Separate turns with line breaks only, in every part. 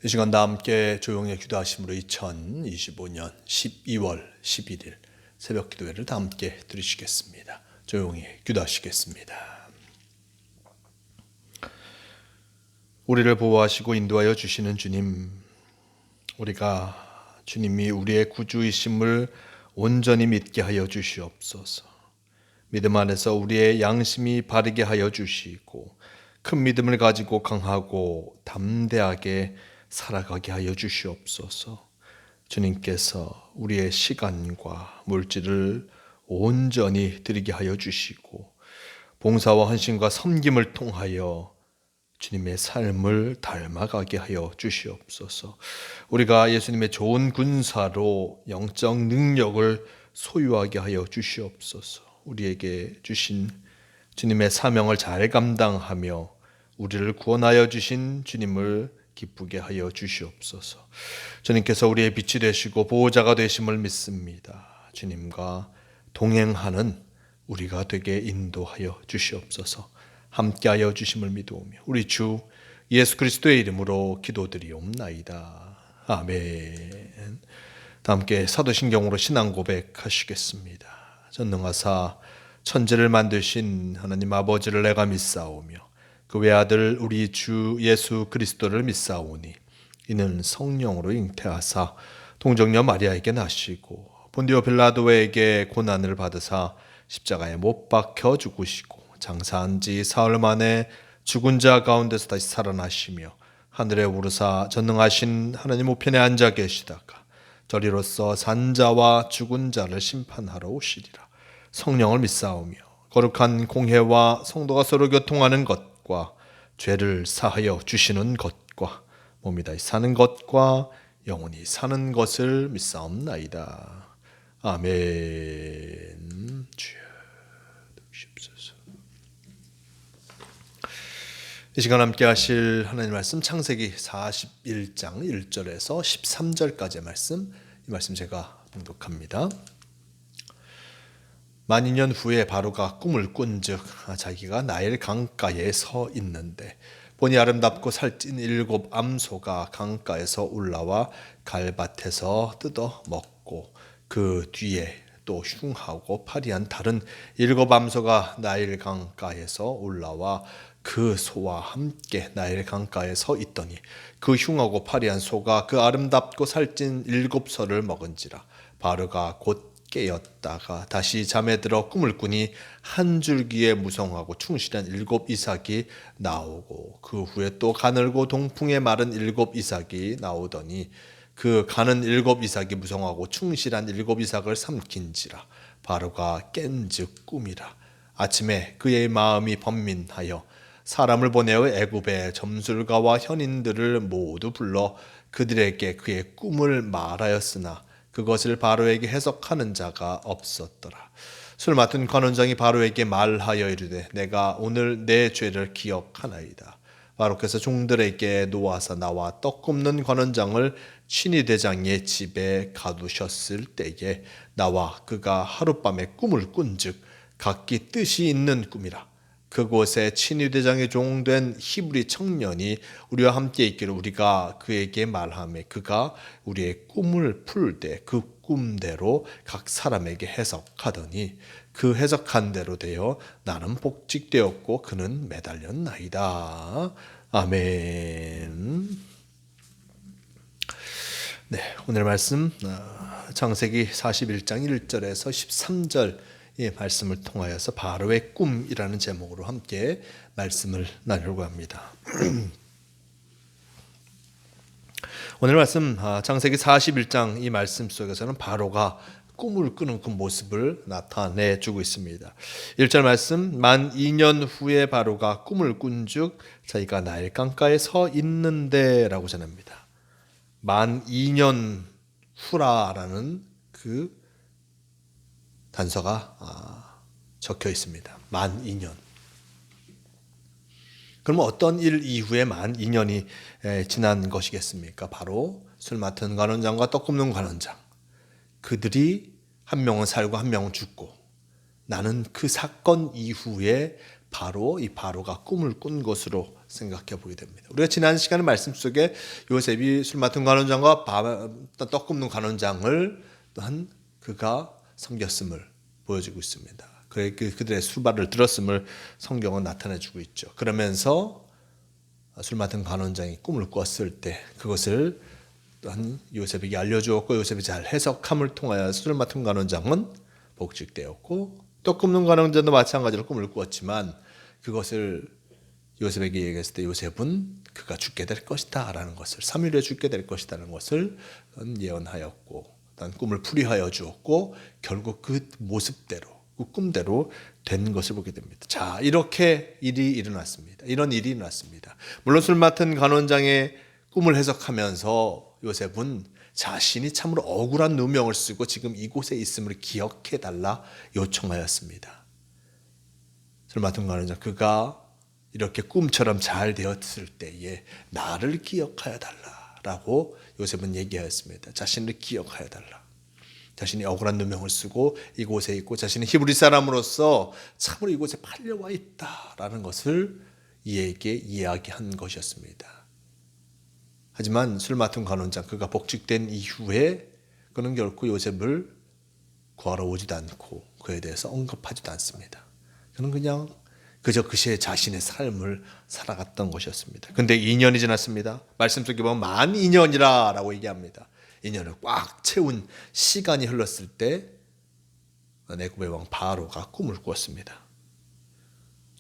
이 시간 다 함께 조용히 기도하심으로 2025년 12월 11일 새벽 기도회를 다 함께 드리시겠습니다. 조용히 기도하시겠습니다. 우리를 보호하시고 인도하여 주시는 주님, 우리가 주님이 우리의 구주이심을 온전히 믿게 하여 주시옵소서. 믿음 안에서 우리의 양심이 바르게 하여 주시고 큰 믿음을 가지고 강하고 담대하게 살아가게 하여 주시옵소서. 주님께서 우리의 시간과 물질을 온전히 드리게 하여 주시고 봉사와 헌신과 섬김을 통하여 주님의 삶을 닮아가게 하여 주시옵소서. 우리가 예수님의 좋은 군사로 영적 능력을 소유하게 하여 주시옵소서. 우리에게 주신 주님의 사명을 잘 감당하며 우리를 구원하여 주신 주님을 기쁘게 하여 주시옵소서. 주님께서 우리의 빛이 되시고 보호자가 되심을 믿습니다. 주님과 동행하는 우리가 되게 인도하여 주시옵소서. 함께하여 주심을 믿으오며 우리 주 예수 그리스도의 이름으로 기도드리옵나이다. 아멘. 다 함께 사도신경으로 신앙 고백하시겠습니다. 전능하사 천지를 만드신 하나님 아버지를 내가 믿사오며 그 외아들 우리 주 예수 그리스도를 믿사오니 이는 성령으로 잉태하사 동정녀 마리아에게 나시고 본디오 빌라도에게 고난을 받으사 십자가에 못 박혀 죽으시고 장사한 지 사흘 만에 죽은 자 가운데서 다시 살아나시며 하늘에 오르사 전능하신 하나님 우편에 앉아 계시다가 저리로서 산자와 죽은 자를 심판하러 오시리라. 성령을 믿사오며 거룩한 공회와 성도가 서로 교통하는 것과 죄를 사하여 주시는 것과 몸이 다시 사는 것과 영원히 사는 것을 믿사옵나이다. 아멘. 주여 도우시옵소서. 이 시간 함께 하실 하나님 말씀 창세기 41장 1절에서 13절까지의 말씀, 이 말씀 제가 봉독합니다. 만인년 후에 바로가 꿈을 꾼즉 자기가 나일 강가에 서 있는데 보니 아름답고 살찐 7 암소가 강가에서 올라와 갈밭에서 뜯어 먹고 그 뒤에 또 흉하고 파리한 다른 7 암소가 나일 강가에서 올라와 그 소와 함께 나일 강가에 서 있더니 그 흉하고 파리한 소가 그 아름답고 살찐 7 소를 먹은지라. 바로가 곧 깨었다가 다시 잠에 들어 꿈을 꾸니 한 줄기에 무성하고 충실한 7 이삭이 나오고 그 후에 또 가늘고 동풍에 마른 7 이삭이 나오더니 그 가는 7 이삭이 무성하고 충실한 7 이삭을 삼킨지라. 바로가 깬즉 꿈이라. 아침에 그의 마음이 번민하여 사람을 보내어 애굽의 점술가와 현인들을 모두 불러 그들에게 그의 꿈을 말하였으나 그것을 바로에게 해석하는 자가 없었더라. 술 맡은 관원장이 바로에게 말하여 이르되 내가 오늘 내 죄를 기억하나이다. 바로께서 종들에게 놓아서 나와 떡 굽는 관원장을 친위대장의 집에 가두셨을 때에 나와 그가 하룻밤에 꿈을 꾼즉 각기 뜻이 있는 꿈이라. 그곳에 친위대장의 종된 히브리 청년이 우리와 함께 있기를 우리가 그에게 말하며 그가 우리의 꿈을 풀 때 그 꿈대로 각 사람에게 해석하더니 그 해석한 대로 되어 나는 복직되었고 그는 매달렸나이다. 아멘. 네, 오늘 말씀 창세기 41장 1절에서 13절 이 말씀을 통하여서 바로의 꿈이라는 제목으로 함께 말씀을 나누려고 합니다. 오늘 말씀 창세기 41장 이 말씀 속에서는 바로가 꿈을 꾸는 그 모습을 나타내 주고 있습니다. 1절 말씀 만 2년 후에 바로가 꿈을 꾼즉 자기가 나일 강가에 서 있는데 라고 전합니다. 만 2년 후라라는 그 단서가 적혀 있습니다. 만 2년. 그러면 어떤 일 이후에 만 2년이 지난 것이겠습니까? 바로 술 맡은 관원장과 떡 굽는 관원장. 그들이 한 명은 살고 한 명은 죽고 나는 그 사건 이후에 바로 이 바로가 꿈을 꾼 것으로 생각해 보게 됩니다. 우리가 지난 시간의 말씀 속에 요셉이 술 맡은 간원장과 떡 굽는 간원장을 또한 그가 섬겼음을 보여주고 있습니다. 그들의 수발을 들었음을 성경은 나타내주고 있죠. 그러면서 술 맡은 간원장이 꿈을 꿨을 때 그것을 또한 요셉에게 알려주었고 요셉이 잘 해석함을 통하여 술 맡은 간원장은 복직되었고 떡 굽는 간원장도 마찬가지로 꿈을 꾸었지만 그것을 요셉에게 얘기했을 때 요셉은 그가 죽게 될 것이다 라는 것을 3일 후에 죽게 될 것이다 라는 것을 예언하였고 꿈을 풀이하여 주었고 결국 그 모습대로 그 꿈대로 된 것을 보게 됩니다. 자, 이렇게 일이 일어났습니다. 이런 일이 일어났습니다. 물론 술 맡은 간원장의 꿈을 해석하면서 요셉은 자신이 참으로 억울한 누명을 쓰고 지금 이곳에 있음을 기억해 달라 요청하였습니다. 술 맡은 간원장 그가 이렇게 꿈처럼 잘 되었을 때에 나를 기억하여 달라라고 요셉은 얘기하였습니다. 자신을 기억하여 달라. 자신이 억울한 누명을 쓰고 이곳에 있고 자신이 히브리 사람으로서 참으로 이곳에 팔려와 있다라는 것을 이에게 이야기한 것이었습니다. 하지만 술 맡은 간원장 그가 복직된 이후에 그는 결코 요셉을 구하러 오지도 않고 그에 대해서 언급하지도 않습니다. 그는 그냥 그저 그의 자신의 삶을 살아갔던 것이었습니다. 근데 2년이 지났습니다. 말씀 속에 보면 만 2년이라 라고 얘기합니다. 2년을 꽉 채운 시간이 흘렀을 때 애굽의 왕 바로가 꿈을 꾸었습니다.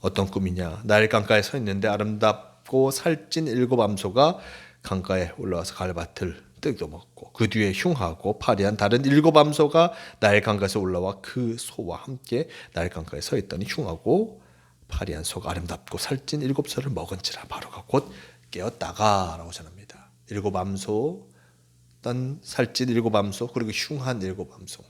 어떤 꿈이냐? 나일 강가에 서 있는데 아름답고 살찐 7 암소가 강가에 올라와서 갈밭을 뜯어먹고 그 뒤에 흉하고 파리한 다른 7 암소가 나일 강가에서 올라와 그 소와 함께 나일 강가에 서 있더니 흉하고 파리한 소가 아름답고 살찐 7소를 먹은지라 바로가 곧 깨었다가 라고 전합니다. 7 암소, 단 살찐 7 암소 그리고 흉한 7 암소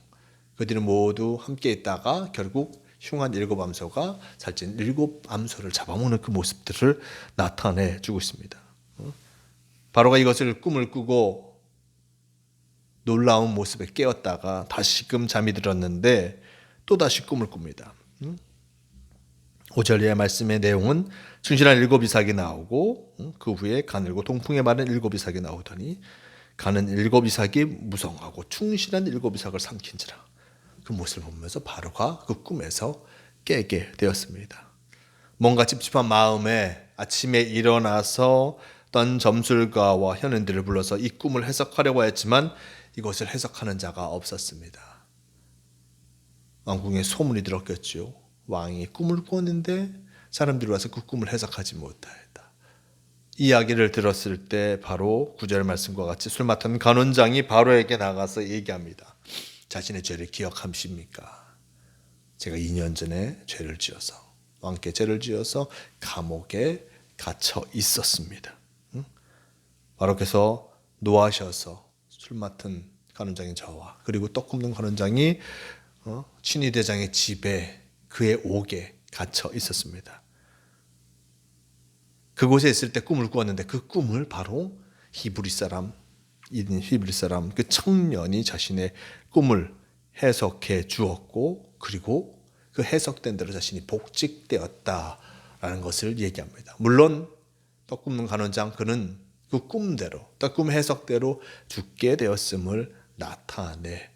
그들은 모두 함께 있다가 결국 흉한 7 암소가 살찐 7 암소를 잡아먹는 그 모습들을 나타내주고 있습니다. 바로가 이것을 꿈을 꾸고 놀라운 모습에 깨었다가 다시금 잠이 들었는데 또다시 꿈을 꿉니다. 5절 이하의 말씀의 내용은 충실한 7 이삭이 나오고 그 후에 가늘고 동풍에 마른 7 이삭이 나오더니 가는 7 이삭이 무성하고 충실한 7 이삭을 삼킨지라. 그 모습을 보면서 바로가 그 꿈에서 깨게 되었습니다. 뭔가 찝찝한 마음에 아침에 일어나서 어떤 점술가와 현인들을 불러서 이 꿈을 해석하려고 했지만 이것을 해석하는 자가 없었습니다. 왕궁에 소문이 들었겠죠. 왕이 꿈을 꾸었는데 사람들이 와서 그 꿈을 해석하지 못하였다. 이야기를 들었을 때 바로 9절 말씀과 같이 술 맡은 간원장이 바로에게 나가서 얘기합니다. 자신의 죄를 기억하십니까? 제가 2년 전에 죄를 지어서 왕께 죄를 지어서 감옥에 갇혀 있었습니다. 바로께서 노하셔서 술 맡은 간원장인 저와 그리고 떡 굽는 간원장이 친위대장의 집에 그의 옥에 갇혀 있었습니다. 그곳에 있을 때 꿈을 꾸었는데 그 꿈을 바로 히브리 사람 그 청년이 자신의 꿈을 해석해 주었고 그리고 그 해석된 대로 자신이 복직되었다라는 것을 얘기합니다. 물론 떡 굽는 간원장 그는 그 꿈대로 떡 해석대로 죽게 되었음을 나타내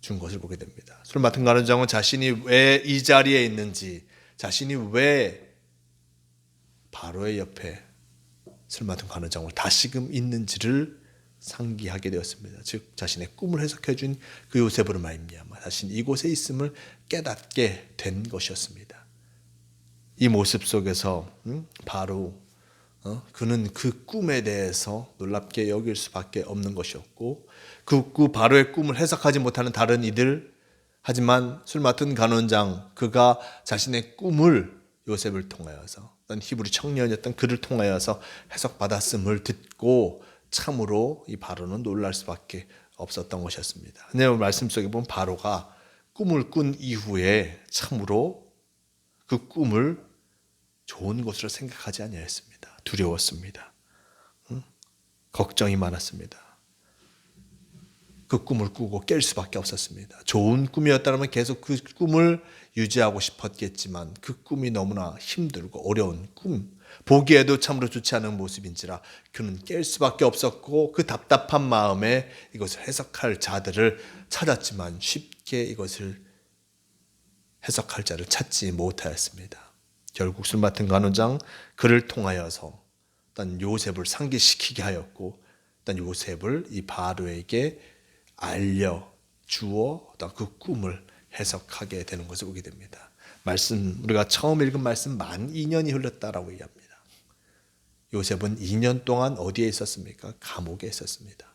준 것을 보게 됩니다. 술 맡은 간원장은 자신이 왜 이 자리에 있는지 자신이 왜 바로의 옆에 술 맡은 간원장을 다시금 있는지를 상기하게 되었습니다. 즉 자신의 꿈을 해석해 준 그 요셉으로 말미암아 자신 이곳에 있음을 깨닫게 된 것이었습니다. 이 모습 속에서 바로 그는 그 꿈에 대해서 놀랍게 여길 수밖에 없는 것이었고 그 바로의 꿈을 해석하지 못하는 다른 이들 하지만 술 맡은 간원장 그가 자신의 꿈을 요셉을 통하여서 어떤 히브리 청년이었던 그를 통하여서 해석받았음을 듣고 참으로 이 바로는 놀랄 수밖에 없었던 것이었습니다. 하나님의 말씀 속에 보면 바로가 꿈을 꾼 이후에 참으로 그 꿈을 좋은 것으로 생각하지 아니하였습니다. 두려웠습니다. 걱정이 많았습니다. 그 꿈을 꾸고 깰 수밖에 없었습니다. 좋은 꿈이었다면 계속 그 꿈을 유지하고 싶었겠지만 그 꿈이 너무나 힘들고 어려운 꿈, 보기에도 참으로 좋지 않은 모습인지라 그는 깰 수밖에 없었고 그 답답한 마음에 이것을 해석할 자들을 찾았지만 쉽게 이것을 해석할 자를 찾지 못하였습니다. 결국 술 맡은 간원장 그를 통하여서 일단 요셉을 상기시키게 하였고 일단 요셉을 이 바로에게 알려주어 그 꿈을 해석하게 되는 것을 보게 됩니다. 말씀 우리가 처음 읽은 말씀 만 2년이 흘렀다라고 얘기합니다. 요셉은 2년 동안 어디에 있었습니까? 감옥에 있었습니다.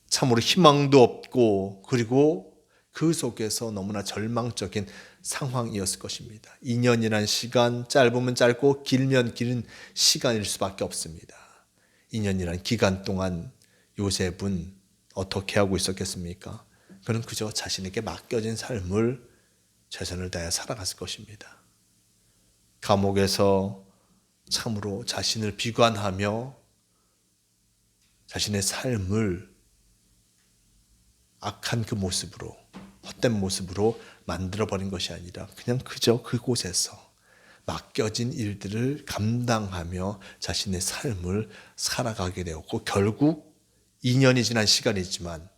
참으로 희망도 없고 그리고 그 속에서 너무나 절망적인 상황이었을 것입니다. 2년이란 시간 짧으면 짧고 길면 긴 시간일 수밖에 없습니다. 2년이란 기간 동안 요셉은 어떻게 하고 있었겠습니까? 그는 그저 자신에게 맡겨진 삶을 최선을 다해 살아갔을 것입니다. 감옥에서 참으로 자신을 비관하며 자신의 삶을 악한 그 모습으로 헛된 모습으로 만들어버린 것이 아니라 그냥 그저 그곳에서 맡겨진 일들을 감당하며 자신의 삶을 살아가게 되었고 결국 2년이 지난 시간이지만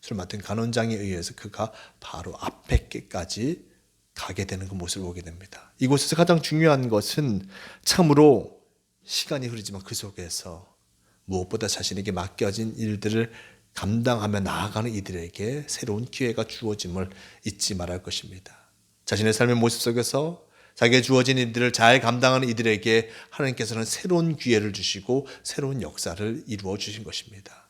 술 맡은 간원장에 의해서 그가 바로 앞에까지 가게 되는 그 모습을 보게 됩니다. 이곳에서 가장 중요한 것은 참으로 시간이 흐르지만 그 속에서 무엇보다 자신에게 맡겨진 일들을 감당하며 나아가는 이들에게 새로운 기회가 주어짐을 잊지 말할 것입니다. 자신의 삶의 모습 속에서 자기에 주어진 일들을 잘 감당하는 이들에게 하나님께서는 새로운 기회를 주시고 새로운 역사를 이루어 주신 것입니다.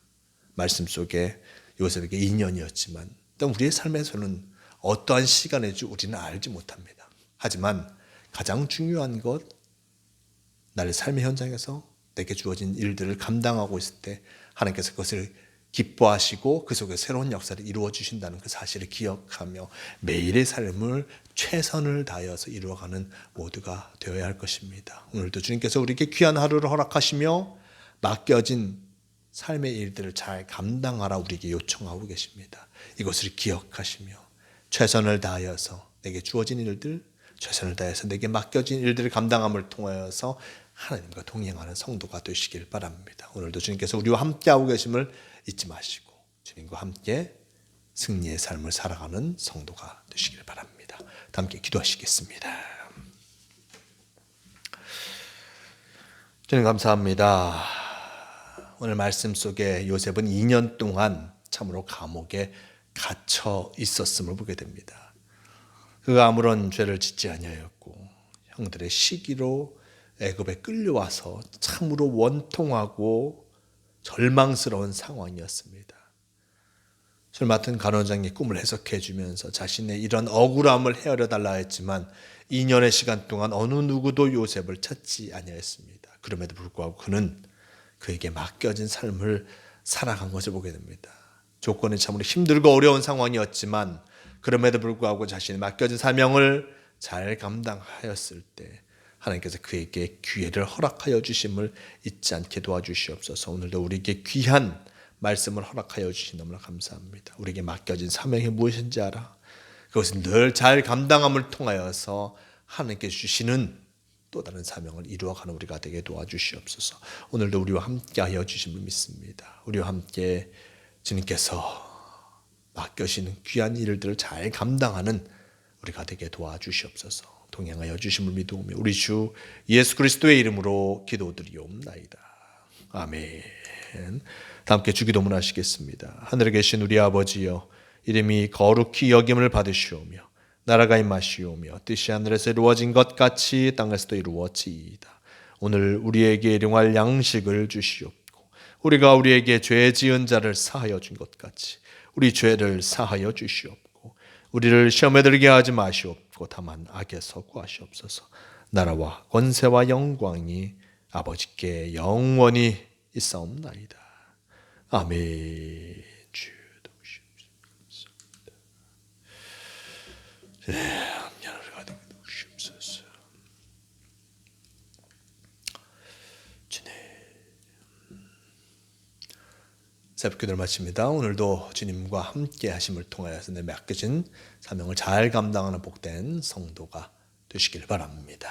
말씀 속에 요셉에게 2년이었지만 또 우리의 삶에서는 어떠한 시간인지 우리는 알지 못합니다. 하지만 가장 중요한 것, 나의 삶의 현장에서 내게 주어진 일들을 감당하고 있을 때 하나님께서 그것을 기뻐하시고 그 속에 새로운 역사를 이루어 주신다는 그 사실을 기억하며 매일의 삶을 최선을 다하여서 이루어가는 모두가 되어야 할 것입니다. 오늘도 주님께서 우리에게 귀한 하루를 허락하시며 맡겨진 삶의 일들을 잘 감당하라 우리에게 요청하고 계십니다. 이것을 기억하시며 최선을 다하여서 내게 주어진 일들, 최선을 다해서 내게 맡겨진 일들을 감당함을 통하여서 하나님과 동행하는 성도가 되시길 바랍니다. 오늘도 주님께서 우리와 함께하고 계심을 잊지 마시고 주님과 함께 승리의 삶을 살아가는 성도가 되시길 바랍니다. 함께 기도하시겠습니다. 주님 감사합니다. 오늘 말씀 속에 요셉은 2년 동안 참으로 감옥에 갇혀 있었음을 보게 됩니다. 그가 아무런 죄를 짓지 아니하였고 형들의 시기로 애굽에 끌려와서 참으로 원통하고 절망스러운 상황이었습니다. 술 맡은 간원장의 꿈을 해석해 주면서 자신의 이런 억울함을 헤아려 달라 했지만 2년의 시간 동안 어느 누구도 요셉을 찾지 아니하였습니다. 그럼에도 불구하고 그는 그에게 맡겨진 삶을 살아간 것을 보게 됩니다. 조건이 참으로 힘들고 어려운 상황이었지만 그럼에도 불구하고 자신이 맡겨진 사명을 잘 감당하였을 때 하나님께서 그에게 기회를 허락하여 주심을 잊지 않게 도와주시옵소서. 오늘도 우리에게 귀한 말씀을 허락하여 주신 너무나 감사합니다. 우리에게 맡겨진 사명이 무엇인지 알아. 그것은 늘 잘 감당함을 통하여서 하나님께 주시는 또 다른 사명을 이루어가는 우리가 되게 도와주시옵소서. 오늘도 우리와 함께하여 주심을 믿습니다. 우리와 함께 주님께서 맡겨지는 귀한 일들을 잘 감당하는 우리가 되게 도와주시옵소서. 동행하여 주심을 믿으며 우리 주 예수 그리스도의 이름으로 기도드리옵나이다. 아멘. 다 함께 주기도문 하시겠습니다. 하늘에 계신 우리 아버지여, 이름이 거룩히 여김을 받으시오며 나라가 임하시오며 뜻이 하늘에서 이루어진 것 같이 땅에서도 이루어지이다. 오늘 우리에게 일용할 양식을 주시옵고 우리가 우리에게 죄 지은 자를 사하여 준 것 같이 우리 죄를 사하여 주시옵고 우리를 시험에 들게 하지 마시옵고 다만 악에서 구하시옵소서. 나라와 권세와 영광이 아버지께 영원히 있사옵나이다. 아멘. 주도 감사합니다. 함께하는 가득 주옵소서. 주님. 새벽기도를 마칩니다. 오늘도 주님과 함께 하심을 통하여서 내 맡겨진 사명을 잘 감당하는 복된 성도가 되시길 바랍니다.